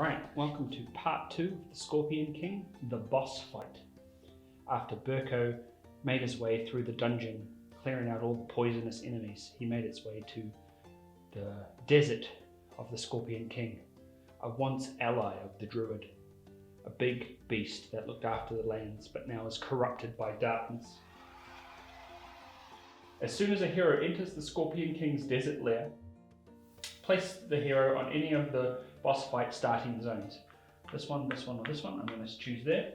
Alright, welcome to part 2 of the Scorpion King, the boss fight. After Berko made his way through the dungeon, clearing out all the poisonous enemies, he made his way to the desert of the Scorpion King, a once ally of the Druid, a big beast that looked after the lands but now is corrupted by darkness. As soon as a hero enters the Scorpion King's desert lair, place the hero on any of the boss fight starting zones. This one, or this one. I'm going to choose there.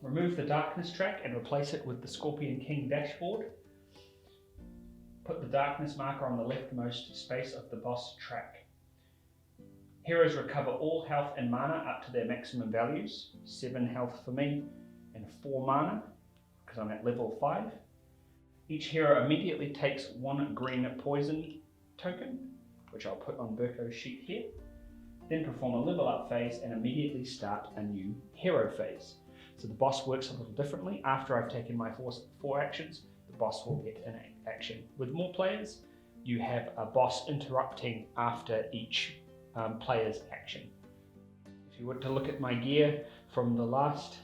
Remove the darkness track and replace it with the Scorpion King dashboard. Put the darkness marker on the leftmost space of the boss track. Heroes recover all health and mana up to their maximum values. 7 health for me and 4 mana because I'm at level 5. Each hero immediately takes 1 green poison token, which I'll put on Berko's sheet here. Then perform a level up phase and immediately start a new hero phase. So the boss works a little differently. After I've taken my 4 actions, the boss will get an action. With more players, you have a boss interrupting after each player's action. If you were to look at my gear from the last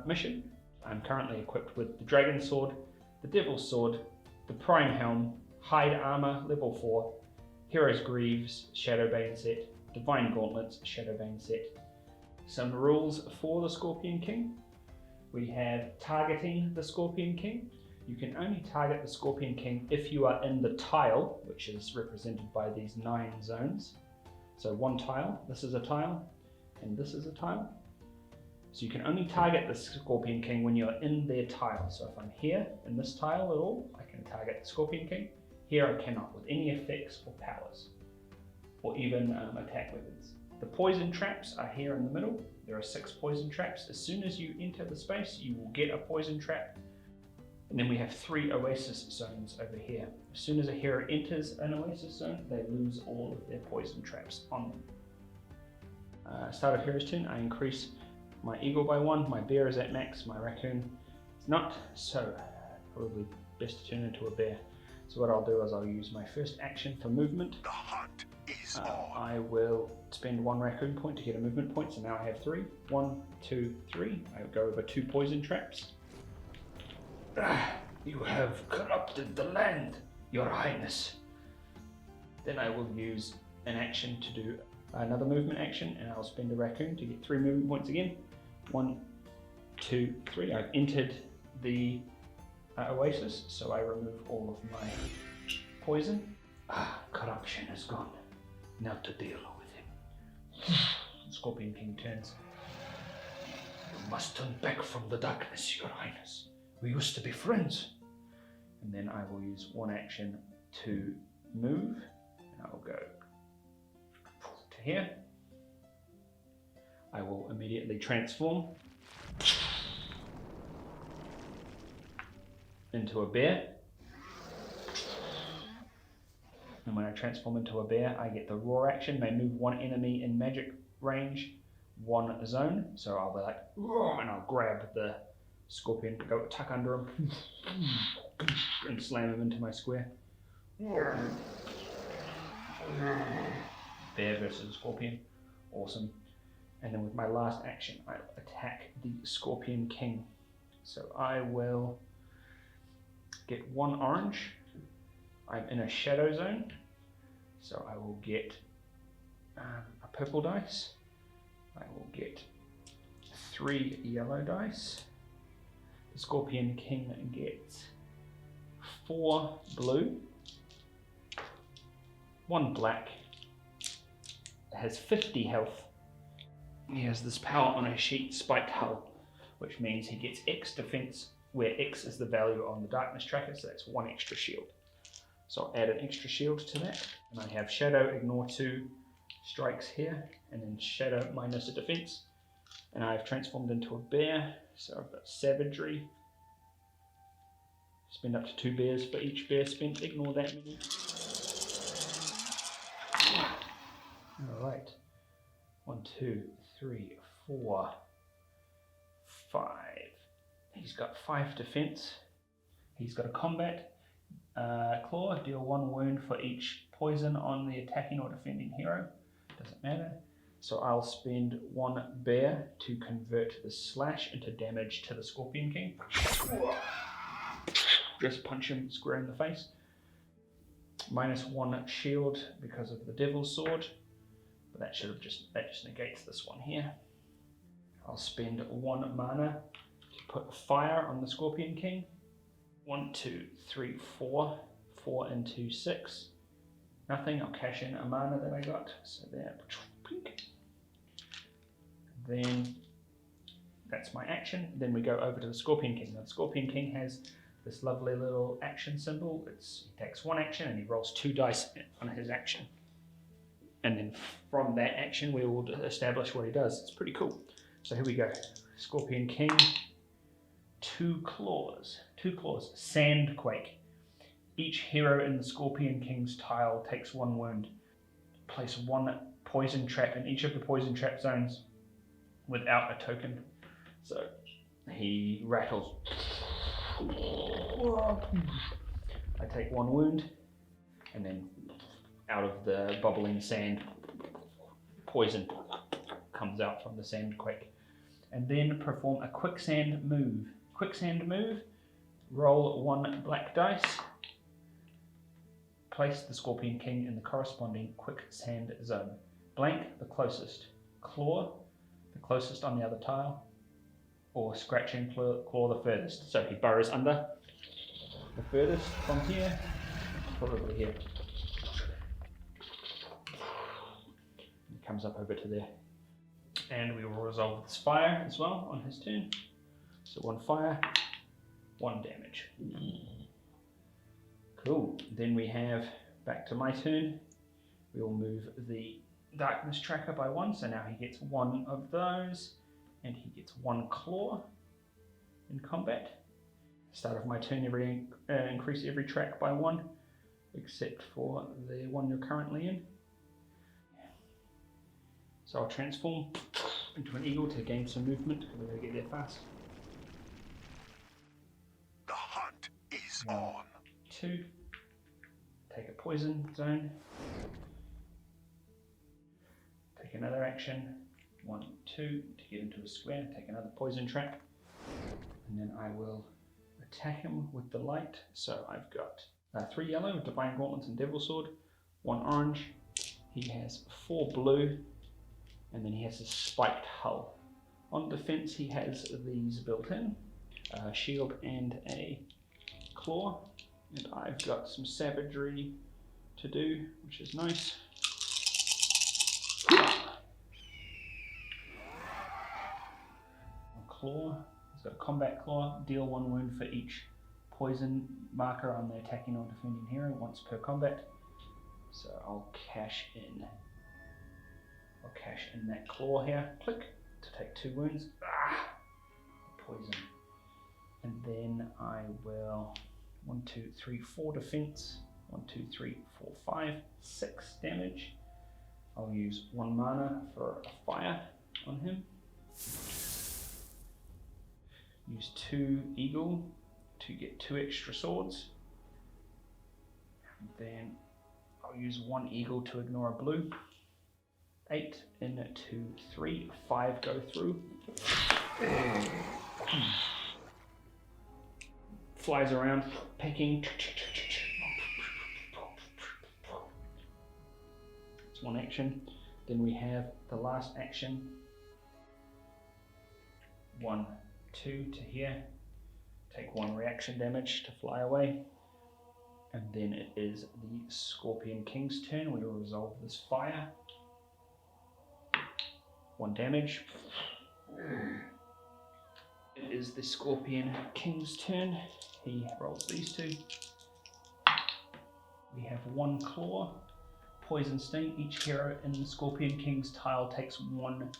mission, I'm currently equipped with the Dragon Sword, the Devil's Sword, the Prime Helm, Hide Armor, level 4, Hero's Greaves, Shadowbane set, Divine Gauntlets, Shadowbane set. Some rules for the Scorpion King. We have targeting the Scorpion King. You can only target the Scorpion King if you are in the tile, which is represented by these 9 zones. So 1 tile, this is a tile, and this is a tile. So you can only target the Scorpion King when you're in their tile. So if I'm here in this tile at all, I can target the Scorpion King. Here I cannot with any effects or powers, or even attack weapons. The poison traps are here in the middle. There are 6 poison traps. As soon as you enter the space, you will get a poison trap. And then we have 3 oasis zones over here. As soon as a hero enters an oasis zone, they lose all of their poison traps on them. Start of hero's turn, I increase my eagle by 1, my bear is at max, my raccoon is not, so probably best to turn into a bear. So what I'll do is I'll use my first action for movement. The hunt is on. I will spend 1 raccoon point to get a movement point, so now I have 3. 1, 2, 3. I will go over 2 poison traps. You have corrupted the land, Your Highness. Then I will use an action to do another movement action, and I'll spend a raccoon to get 3 movement points again. 1, 2, 3. I've entered the oasis, so I remove all of my poison. Corruption is gone. Now to deal with him. Scorpion King turns. You must turn back from the darkness, Your Highness. We used to be friends. And then I will use 1 action to move, and I will go to here. I will immediately transform into a bear. And when I transform into a bear, I get the roar action. May move 1 enemy in magic range, 1 zone. So I'll be like, roar, and I'll grab the scorpion, go tuck under him, and slam him into my square. Bear versus scorpion, awesome. And then with my last action, I attack the Scorpion King. So I will get 1 orange. I'm in a shadow zone, so I will get a purple dice. I will get 3 yellow dice. The Scorpion King gets 4 blue, 1 black. It has 50 health. He has this power on his sheet, Spiked Hull, which means he gets X defense, where X is the value on the darkness tracker, so that's 1 extra shield. So I'll add an extra shield to that, and I have Shadow, ignore 2 strikes here, and then Shadow minus a defense. And I've transformed into a bear, so I've got Savagery. Spend up to 2 bears for each bear spent, ignore that many. Alright, 1, 2, 3, 4, 5. He's got 5 defense. He's got a combat claw, deal 1 wound for each poison on the attacking or defending hero. Doesn't matter. So I'll spend 1 bear to convert the slash into damage to the Scorpion King. Just punch him square in the face. -1 shield because of the Devil's Sword, but that just negates this one here. I'll spend 1 mana to put fire on the Scorpion King. 1, 2, 3, 4. 4 into 6. Nothing. I'll cash in a mana that I got. So there. Then that's my action. Then we go over to the Scorpion King. Now the Scorpion King has this lovely little action symbol. He takes 1 action and he rolls 2 dice on his action. And then from that action we will establish what he does. It's pretty cool. So here we go. Scorpion King. 2 claws. 2 claws. Sandquake. Each hero in the Scorpion King's tile takes 1 wound. Place 1 poison trap in each of the poison trap zones without a token. So he rattles. I take 1 wound, and then out of the bubbling sand, poison comes out from the Sandquake. And then perform a quicksand move. Quicksand move, roll 1 black dice. Place the Scorpion King in the corresponding quicksand zone. Blank, the closest. Claw, the closest on the other tile. Or scratch and claw the furthest. So he burrows under the furthest from here, probably here. He comes up over to there. And we will resolve this fire as well on his turn. So 1 fire, 1 damage. Cool. Then we have, back to my turn, we will move the darkness tracker by 1, so now he gets 1 of those, and he gets 1 claw in combat. Start of my turn, increase every track by 1, except for the one you're currently in. So I'll transform into an eagle to gain some movement, because we're going to get there fast. The hunt is 1, on. 2, take a poison zone, take another action, 1, 2, to get into a square, take another poison trap, and then I will attack him with the light. So I've got 3 yellow, Divine Gauntlets and Devil's Sword, 1 orange, he has 4 blue, and then he has a spiked hull. On defense he has these built in, a shield and a claw. And I've got some savagery to do, which is nice. A claw. He's got a combat claw. Deal 1 wound for each poison marker on the attacking or defending hero once per combat. So I'll cash in that claw here. Click to take 2 wounds. Poison. And then I will 1, 2, 3, 4 defense. 1, 2, 3, 4, 5, 6 damage. I'll use 1 mana for a fire on him. Use 2 eagle to get 2 extra swords. And then I'll use 1 eagle to ignore a blue. 8 into 3, 5 go through. Flies around, pecking. It's 1 action. Then we have the last action. 1, 2 to here. Take 1 reaction damage to fly away. And then it is the Scorpion King's turn. We will resolve this fire. 1 damage. It is the Scorpion King's turn. He rolls these 2. We have 1 claw, poison sting. Each hero in the Scorpion King's tile takes 1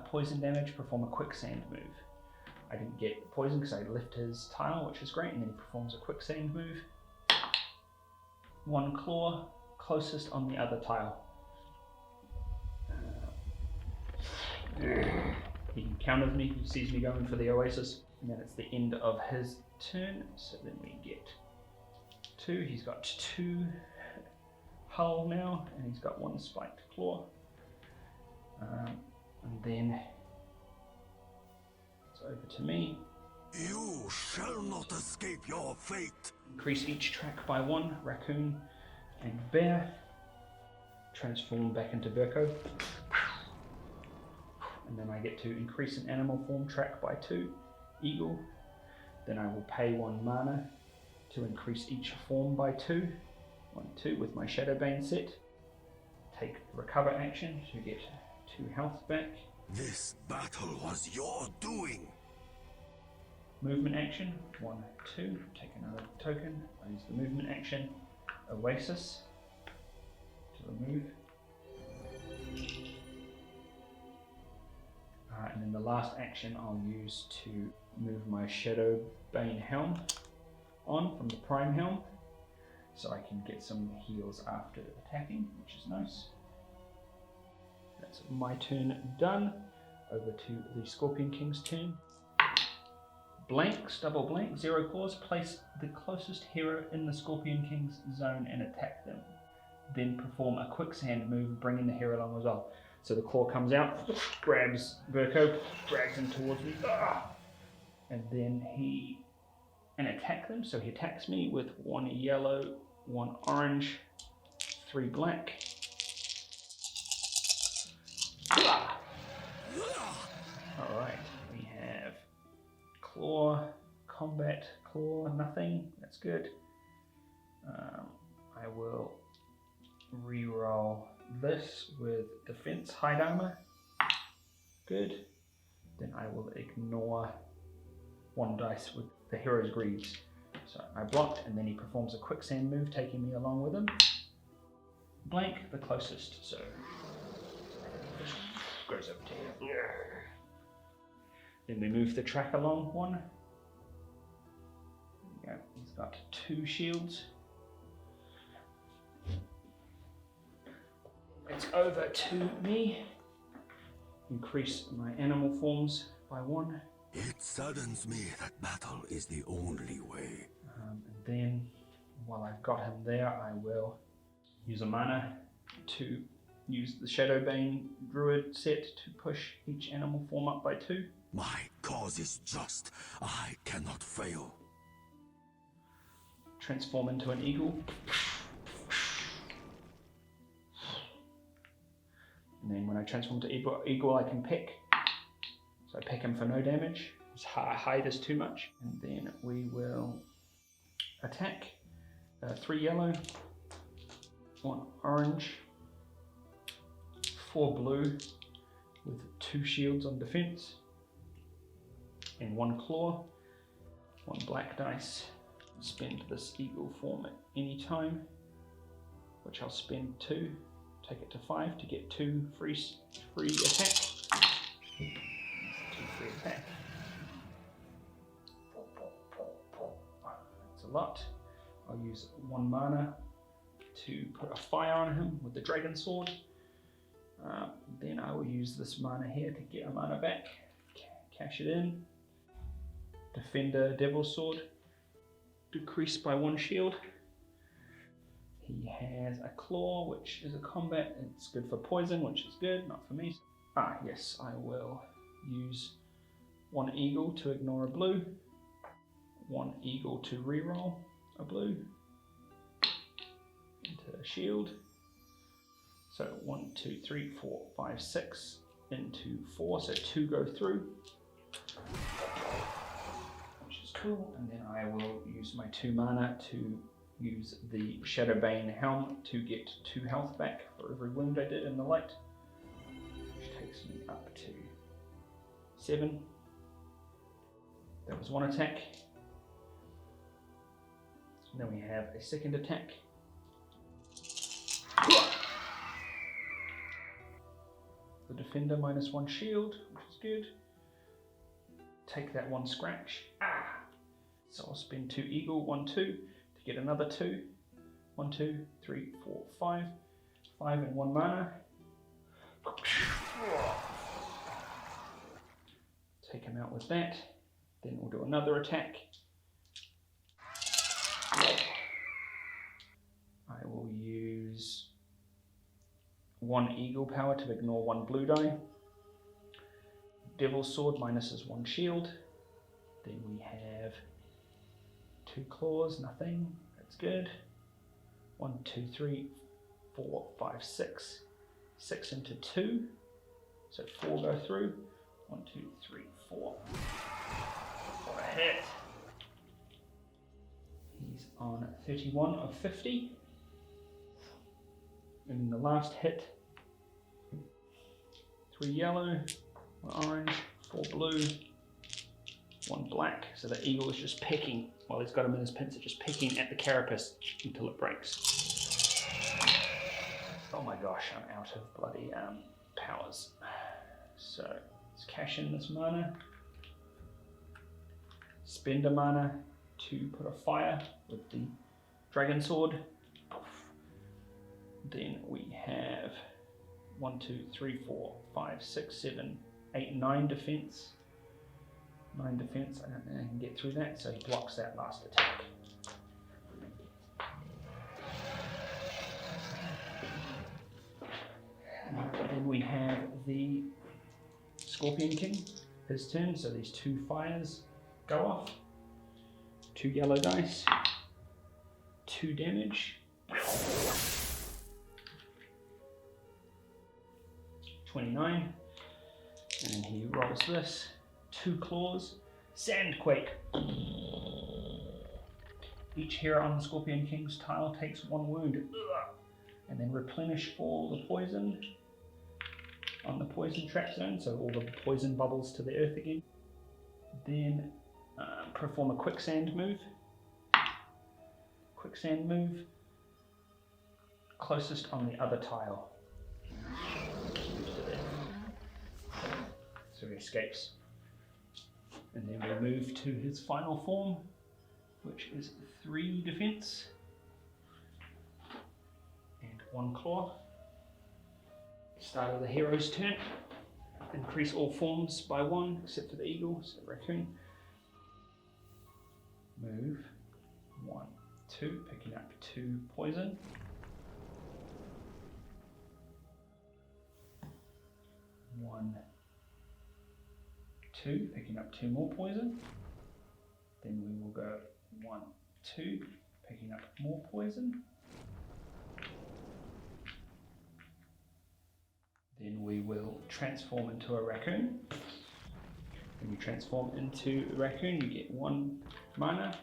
poison damage. Perform a quicksand move. I didn't get poison because I left his tile, which is great, and then he performs a quicksand move. 1 claw, closest on the other tile. He counters me, he sees me going for the oasis, and then it's the end of his turn, so then we get 2. He's got 2 hull now, and he's got 1 spiked claw. And then it's over to me. You shall not escape your fate. Increase each track by 1, raccoon and bear. Transform back into Berko. And then I get to increase an animal form track by 2, eagle. Then I will pay 1 mana to increase each form by 2, 1, 2 with my Shadowbane set. Take recover action to get 2 health back. This battle was your doing. Movement action, 1, 2, take another token. I use the movement action, Oasis, to remove. And then the last action I'll use to move my Shadowbane helm on from the Prime helm, so I can get some heals after attacking, which is nice. That's my turn done. Over to the Scorpion King's turn. Blanks, double blank, 0 claws. Place the closest hero in the Scorpion King's zone and attack them. Then perform a quicksand move, bringing the hero along as well. So the claw comes out, grabs Berko, drags him towards me, and then and attack them. So he attacks me with 1 yellow, 1 orange, 3 black. Alright, we have claw, combat, claw, nothing. That's good. I will re-roll this with defense, hide armor. Good. Then I will ignore 1 dice with the hero's greaves. So I blocked, and then he performs a quicksand move, taking me along with him. Blank, the closest, so just goes over to here. Then we move the track along 1. There we go. He's got 2 shields. It's over to me. Increase my animal forms by 1. It saddens me that battle is the only way. And then, while I've got him there, I will use a mana to use the Shadowbane Druid set to push each animal form up by 2. My cause is just. I cannot fail. Transform into an eagle. And then when I transform to eagle, I can pick. So I pick him for no damage. His hide is too much. And then we will attack. 3 yellow, 1 orange, 4 blue with 2 shields on defense, and 1 claw, 1 black dice. Spend this eagle form at any time, which I'll spend 2. Take it to 5 to get 2 free attack. 2 free attack. That's a lot. I'll use 1 mana to put a fire on him with the dragon sword. Then I will use this mana here to get a mana back. Cash it in. Defender Devil's Sword. Decrease by 1 shield. He has a claw, which is a combat. It's good for poison, which is good, not for me. Yes, I will use 1 eagle to ignore a blue, 1 eagle to reroll a blue into a shield. So 1, 2, 3, 4, 5, 6 into 4, so 2 go through, which is cool. And then I will use my 2 mana to use the Shadowbane helm to get 2 health back for every wound I did in the light, which takes me up to 7. That was 1 attack. And then we have a second attack. The defender minus 1 shield, which is good. Take that 1 scratch. So I'll spend 2 eagle, 1, 2 to get another 2. 1, 2, 3, 4, 5. 5 and 1 mana. Take him out with that. Then we'll do another attack. I will use 1 eagle power to ignore 1 blue die. Devil's sword minuses 1 shield. Then we have 2 claws, nothing, that's good. 1, 2, 3, 4, 5, 6. 6 into 2, so 4 go through. 1, 2, 3, 4. For a hit. He's on 31 of 50. And in the last hit, 3 yellow, 1 orange, 4 blue, 1 black. So the eagle is just pecking, while he's got him in his pincer, just pecking at the carapace until it breaks. Oh my gosh, I'm out of bloody powers. So let's cash in this mana, spend a mana to put a fire with the dragon sword. Then we have 1, 2, 3, 4, 5, 6, 7, 8, 9 defense. 9 defense, I don't know if I can get through that, so he blocks that last attack. Then we have the Scorpion King, his turn, so these 2 fires go off. 2 yellow dice, 2 damage. 29, and then he rolls this, 2 claws, Sandquake. Each hero on the Scorpion King's tile takes 1 wound, and then replenish all the poison on the poison trap zone, so all the poison bubbles to the earth again. Then perform a quicksand move. Quicksand move, closest on the other tile. So he escapes. And then we move to his final form, which is 3 defense and 1 claw. Start of the hero's turn. Increase all forms by 1 except for the eagle, so raccoon. Move 1, 2, picking up 2 poison. 1, 2, picking up 2 more poison. Then we will go 1, 2, picking up more poison. Then we will transform into a raccoon. When you transform into a raccoon, you get 1 mana,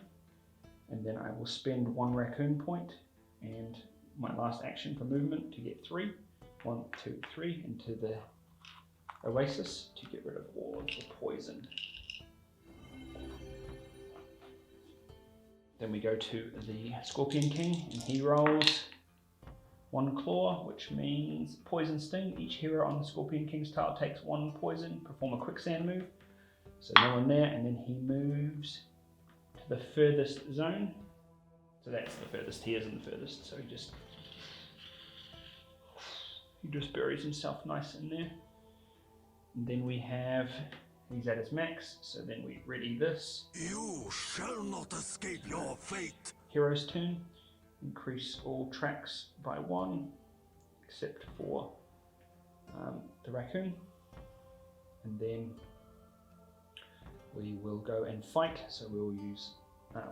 and then I will spend 1 raccoon point and my last action for movement to get 3. 1, 2, 3 into the oasis to get rid of all of the poison. Then we go to the Scorpion King, and he rolls 1 claw, which means poison sting. Each hero on the Scorpion King's tile takes 1 poison. Perform a quicksand move. So no one there, and then he moves to the furthest zone. So that's the furthest. He isn't the furthest, so he just buries himself nice in there. And then we have, he's at his max, so then we ready this. You shall not escape your fate. Hero's turn. Increase all tracks by 1, except for the raccoon. And then we will go and fight, so we will use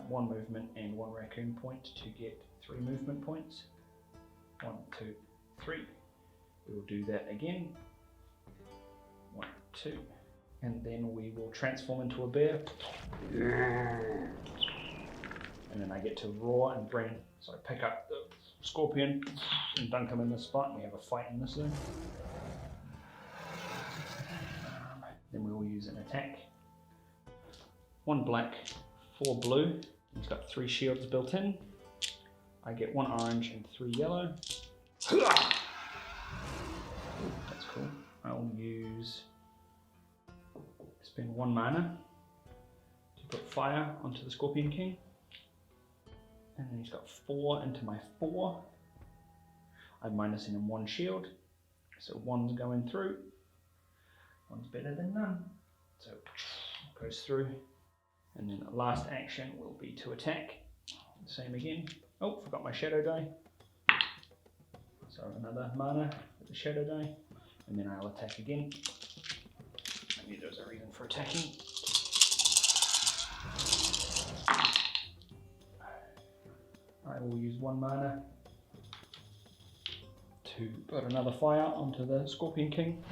1 movement and 1 raccoon point to get 3 movement points. 1, 2, 3. We will do that again. 1, 2. And then we will transform into a bear. And then I get to roar and bring, so I pick up the scorpion and dunk him in this spot, and we have a fight in this zone. Then we will use an attack. 1 black, 4 blue. He's got 3 shields built in. I get 1 orange and 3 yellow. That's cool. I'll spend 1 mana to put fire onto the Scorpion King. And then he's got 4 into my 4. I'm minusing him 1 shield, so 1's going through. 1's better than none, so it goes through. And then the last action will be to attack. Same again. Oh, forgot my shadow die. So another mana, the Shadow Die, and then I'll attack again. I knew there was a reason for attacking. I will use 1 mana to put another fire onto the Scorpion King.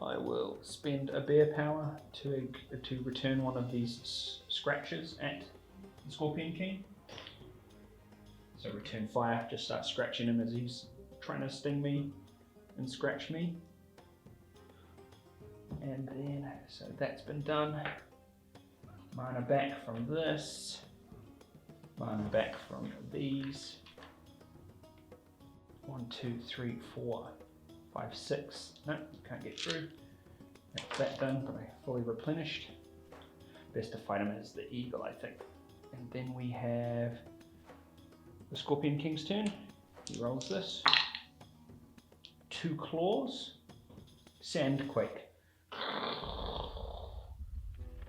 I will spend a bear power to return one of these scratches at the Scorpion King. So return fire, just start scratching him as he's trying to sting me and scratch me. And then, so that's been done. Mana back from this. Mana back from these. 1, 2, 3, 4, 5, 6. No, can't get through. That's that done, but I fully replenished. Best to fight him as the eagle, I think. And then we have the Scorpion King's turn. He rolls this. 2 claws. Sandquake.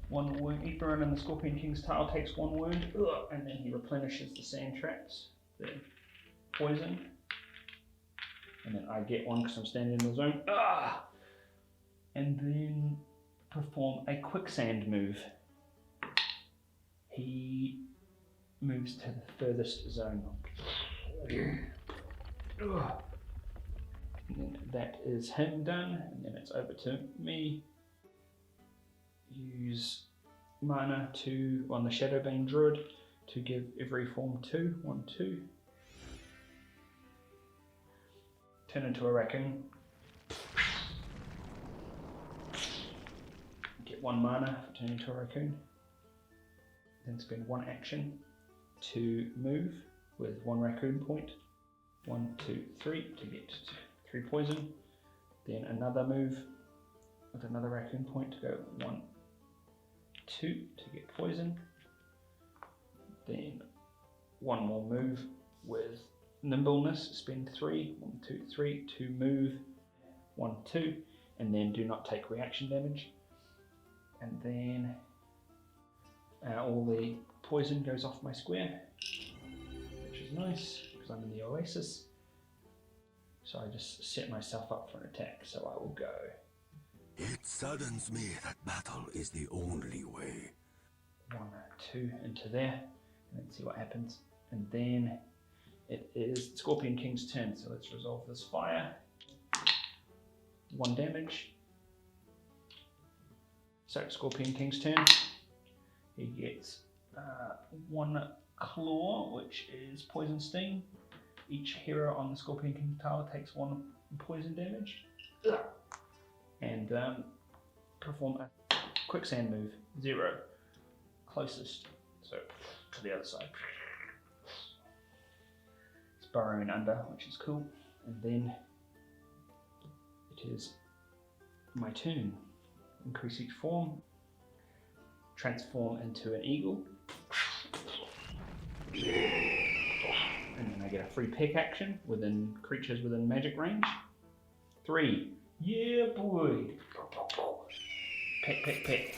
1 wound. Each burn in the Scorpion King's tail takes 1 wound. And then he replenishes the sand traps. The poison. And then I get 1 because I'm standing in the zone. And then perform a quicksand move. He moves to the furthest zone. And then that is him done. And then it's over to me. Use mana on the Shadowbane Druid to give every form 2. 1, 2. Turn into a raccoon. Get 1 mana for turning into a raccoon. Then spend 1 action to move with 1 raccoon point. 1, 2, 3 to get 3 poison. Then another move with another raccoon point to go 1, 2 to get poison. Then 1 more move with nimbleness, spend 3, 1, 2, 3 to move 1, 2, and then do not take reaction damage. And then all the poison goes off my square, which is nice because I'm in the oasis. So I just set myself up for an attack. So I will go. It saddens me that battle is the only way. 1, 2 into there, and then see what happens. And then it is Scorpion King's turn, so let's resolve this fire. 1 damage. So Scorpion King's turn. He gets 1 claw, which is poison sting. Each hero on the Scorpion King's tower takes 1 poison damage. And perform a quicksand move. 0. Closest. So to the other side. Burrowing under, which is cool. And then it is my turn. Increase each form. Transform into an eagle. And then I get a free peck action within creatures within magic range. 3. Yeah, boy. Peck, peck, peck.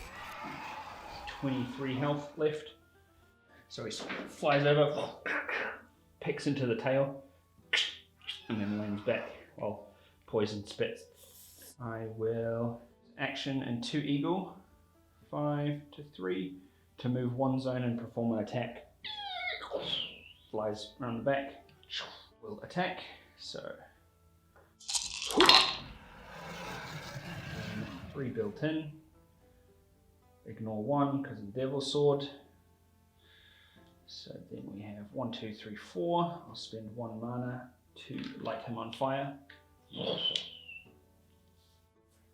23 health left. So he flies over, pecks into the tail, and then lands back while poison spits. I will action and 2 eagle, 5 to 3, to move 1 zone and perform an attack. Flies around the back, will attack, so 3 built in. Ignore 1 because of the Devil's Sword. So then we have 1, 2, 3, 4. I'll spend 1 mana to light him on fire.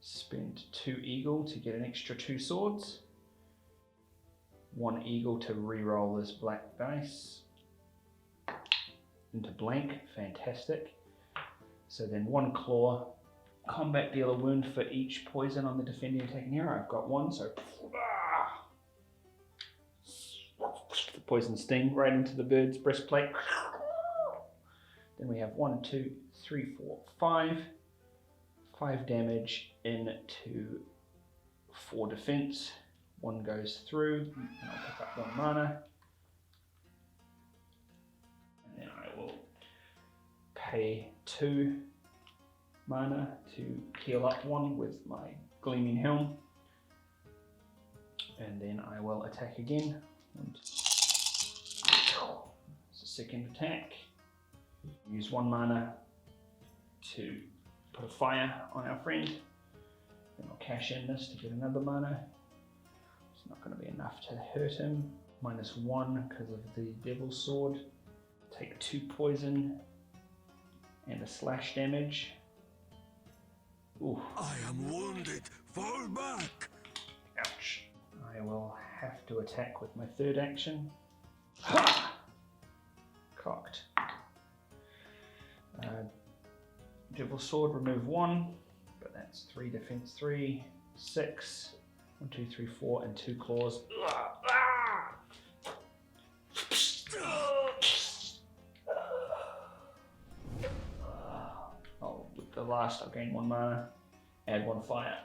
Spend 2 eagle to get an extra 2 swords. 1 eagle to re-roll this black dice into blank. Fantastic. So then 1 claw. Combat deal a wound for each poison on the defending attacking hero. I've got 1, so the poison sting right into the bird's breastplate. Then we have 1, 2, 3, 4, 5. 5 damage into 4 defense. 1 goes through, and I'll pick up 1 mana. And then I will pay 2 mana to heal up 1 with my Gleaming Helm. And then I will attack again. It's a second attack. Use 1 mana to put a fire on our friend. Then I'll cash in this to get another mana. It's not going to be enough to hurt him. -1 because of the Devil's Sword. Take 2 poison and a slash damage. Ooh. I am wounded. Fall back. Ouch. I will have to attack with my third action. Ha! Cocked. Devil's Sword, remove 1, but that's 3 defense, 3, 6, 1, 2, 3, 4, and 2 claws. With the last, I'll gain 1 mana, add 1 fire,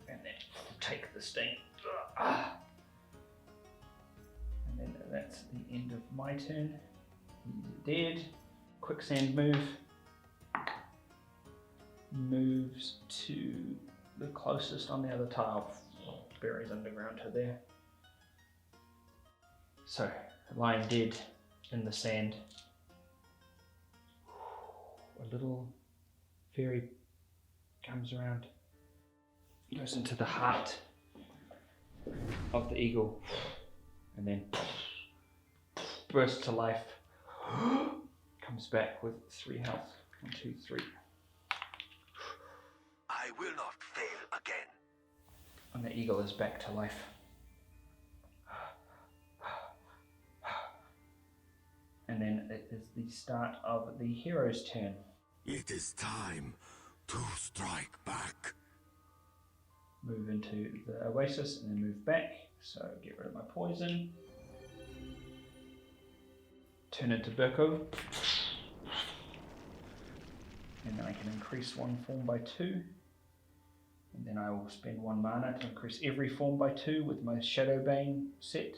and then take the sting. And then that's the end of my turn. He's dead. Quicksand move. Moves to the closest on the other tile. Buries underground to there. So, lying dead in the sand. A little fairy comes around, goes into the heart of the eagle, and then bursts to life. Comes back with 3 health. 1, 2, 3. I will not fail again. And the eagle is back to life. And then it is the start of the hero's turn. It is time to strike back. Move into the oasis and then move back. So get rid of my poison. Turn into Berko. And then I can increase 1 form by 2. And then I will spend 1 mana to increase every form by 2 with my Shadowbane set.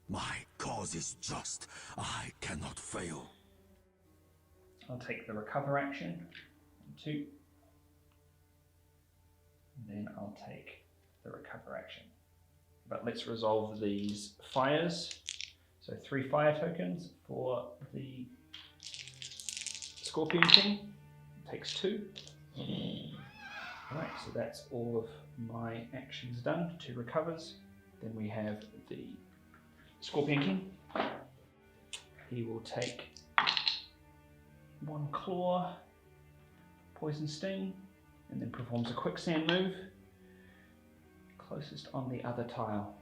My cause is just. I cannot fail. I'll take the recover action. 2. And then I'll take the recover action. But let's resolve these fires. So 3 fire tokens for the Scorpion King. Takes 2. Alright, so that's all of my actions done. 2 recovers. Then we have the Scorpion King. He will take 1 claw, poison sting, and then performs a quicksand move. Closest on the other tile.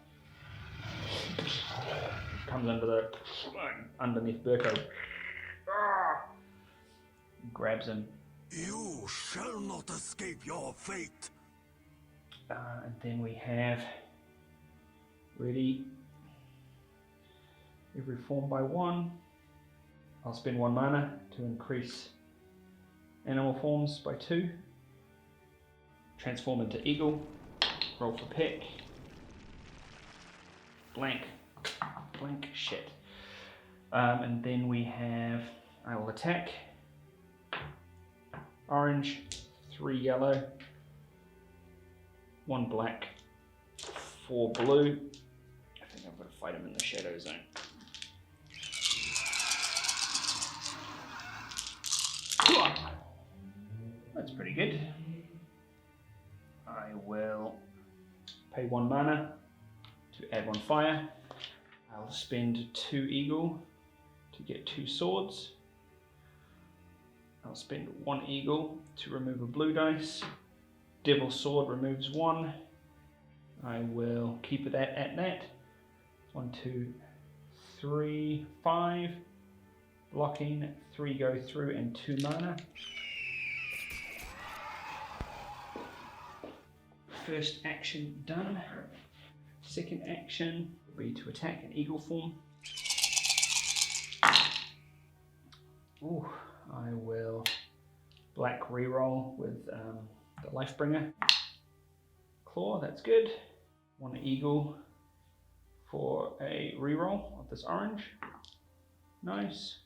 Comes underneath Berko. Grabs him. You shall not escape your fate. And then we have ready every form by 1. I'll spend 1 mana to increase animal forms by 2. Transform into eagle. Roll for pick. Blank. Blank shit. And then we have, I will attack. Orange, 3 yellow, 1 black, 4 blue. I think I've got to fight him in the shadow zone. That's pretty good. I will pay 1 mana to add 1 fire. I'll spend 2 eagle to get 2 swords. I'll spend 1 eagle to remove a blue dice. Devil's Sword removes 1. I will keep it at that. 1, 2, 3, 5. Blocking, 3 go through and 2 mana. First action done. Second action will be to attack an eagle form. Ooh, I will black reroll with the Lifebringer. Claw, that's good. 1 eagle for a reroll of this orange. Nice.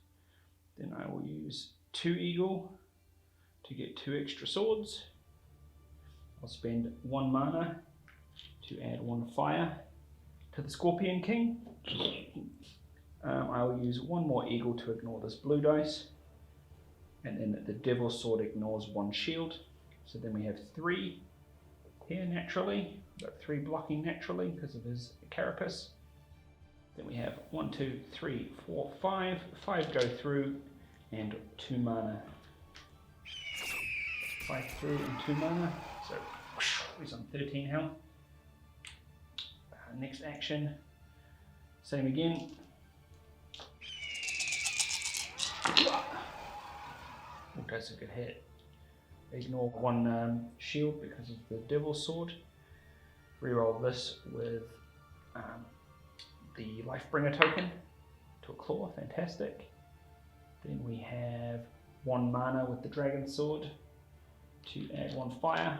Then I will use 2 eagle to get 2 extra swords. I'll spend 1 mana to add 1 fire to the Scorpion King. I will use 1 more eagle to ignore this blue dice. And then the Devil's Sword ignores 1 shield. So then we have 3 here naturally. We've got 3 blocking naturally because of his carapace. Then we have 1, 2, 3, 4, 5. 5 go through and 2 mana. 5 through and 2 mana. So he's on 13 health. Next action, same again. Oh, that's a good hit. Ignore 1 shield because of the Devil's Sword. Reroll this with the Lifebringer token to a claw, fantastic. Then we have 1 mana with the Dragon Sword to add 1 fire.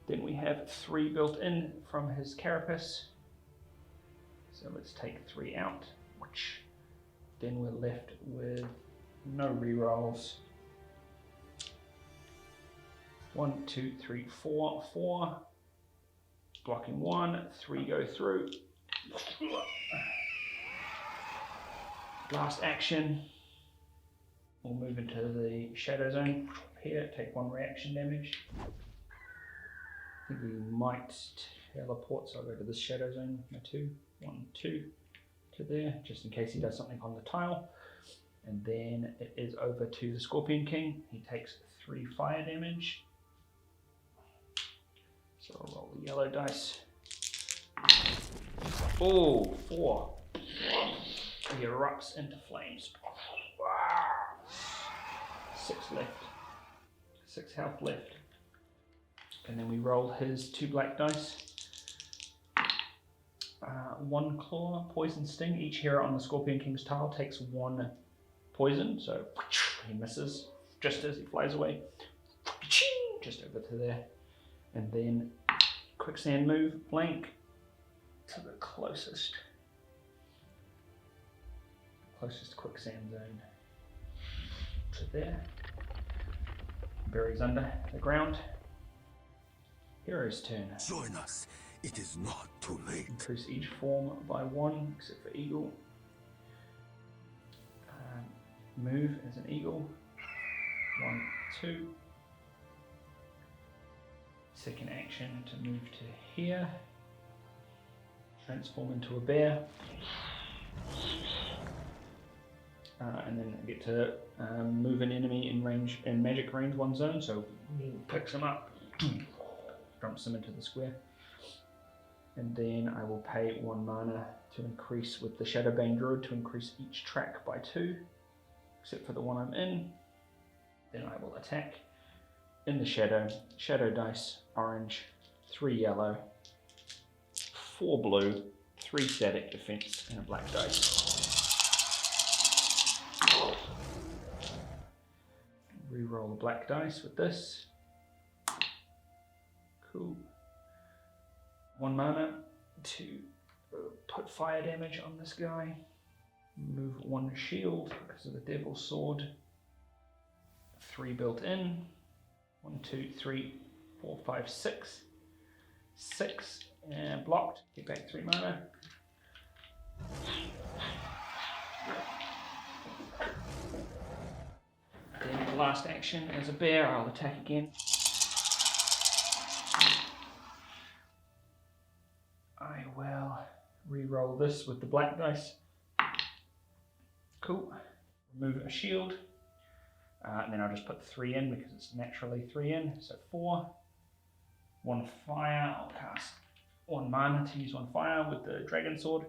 Then we have 3 built in from his carapace. So let's take 3 out. Then we're left with no rerolls. 1, 2, 3, 4. 4. Blocking 1. 3 go through. Last action. We'll move into the Shadow Zone here, take 1 reaction damage. I think we might teleport, so I'll go to this Shadow Zone, 2, 1, 2 to there, just in case he does something on the tile. And then it is over to the Scorpion King. He takes 3 fire damage. So I'll roll the yellow dice. Oh, 4. He erupts into flames. 6 left. 6 health left. And then we roll his 2 black dice. 1 claw, poison sting. Each hero on the Scorpion King's tile takes 1 poison, so he misses just as he flies away. Just over to there. And then quicksand move, blank to the closest quicksand zone. To there. Buries under the ground. Hero's turn. Join us. It is not too late. Increase each form by 1, except for eagle. Move as an eagle. 1, 2. Second action to move to here. Transform into a bear. And then get to move an enemy in range, in magic range 1 zone. So picks him up, dumps him into the square. And then I will pay 1 mana to increase with the Shadowbane Druid to increase each track by 2, except for the one I'm in. Then I will attack in the shadow. Shadow dice, orange, 3 yellow, 4 blue, 3 static defense, and a black dice. Reroll the black dice with this. Cool. 1 mana to put fire damage on this guy. Move 1 shield because of the Devil's Sword. 3 built in. 1, 2, 3, 4, 5, 6. 6 and blocked. Get back 3 mana. Then the last action as a bear, I'll attack again. I will re-roll this with the black dice. Cool. Remove a shield. And then I'll just put 3 in because it's naturally 3 in. So 4. 1 fire. I'll cast 1 mana to use 1 fire with the Dragon Sword.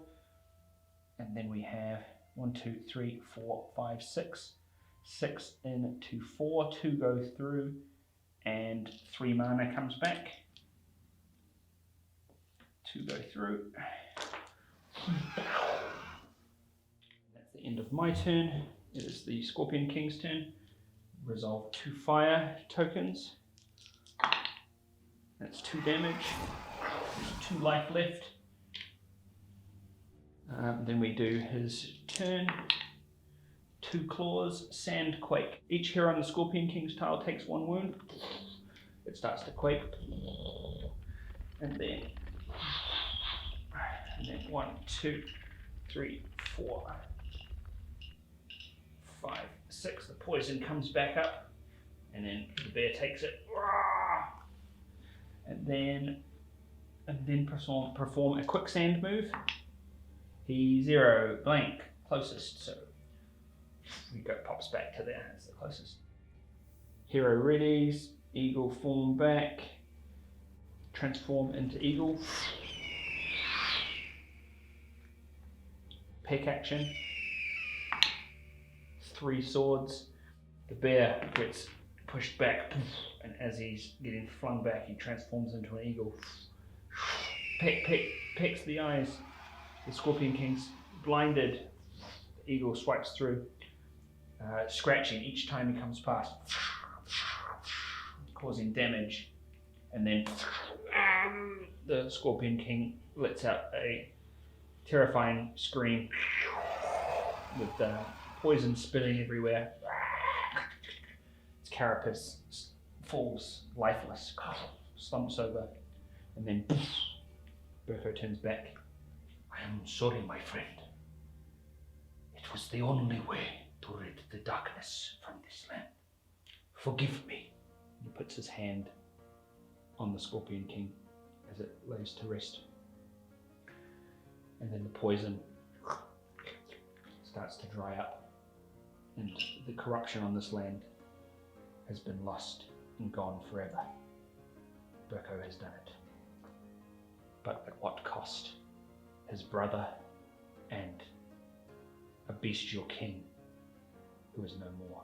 And then we have 1, 2, 3, 4, 5, 6. 6 into 4. 2 go through. And 3 mana comes back. 2 go through. That's the end of my turn. It is the Scorpion King's turn. Resolve 2 fire tokens. That's 2 damage. There's 2 life left. Then we do his turn. 2 claws, sand quake. Each hero on the Scorpion King's tile takes 1 wound. It starts to quake. And then 1, 2, 3, 4, 5, 6. The poison comes back up, and then the bear takes it. And then perform a quicksand move. He 0 blank closest, so Rico pops back to there. That's the closest. Hero readies, eagle form back, transform into eagle. Peck action. 3 swords. The bear gets pushed back, and as he's getting flung back, he transforms into an eagle. Pecks the eyes. The Scorpion King's blinded. The eagle swipes through, scratching each time he comes past, causing damage. And then the Scorpion King lets out a terrifying scream with poison spitting everywhere. Its carapace falls lifeless, slumps over, and then Berko turns back. I am sorry, my friend. It was the only way to rid the darkness from this land. Forgive me. He puts his hand on the Scorpion King as it lays to rest. And then the poison starts to dry up, and the corruption on this land has been lost and gone forever. Berko has done it. But at what cost? His brother and a bestial king who is no more.